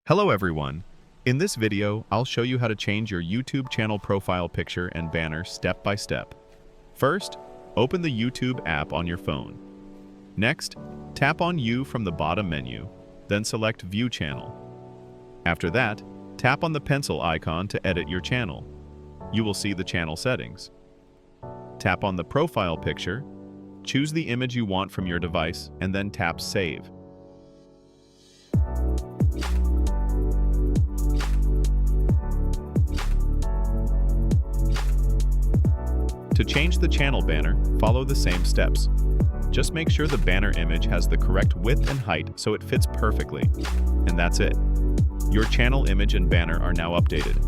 Hello everyone. In this video, I'll show you how to change your YouTube channel profile picture and banner step by step. First, open the YouTube app on your phone. Next, tap on You from the bottom menu, then select View Channel. After that, tap on the pencil icon to edit your channel. You will see the channel settings. Tap on the profile picture, choose the image you want from your device, and then tap Save. To change the channel banner, follow the same steps. Just make sure the banner image has the correct width and height so it fits perfectly. And that's it. Your channel image and banner are now updated.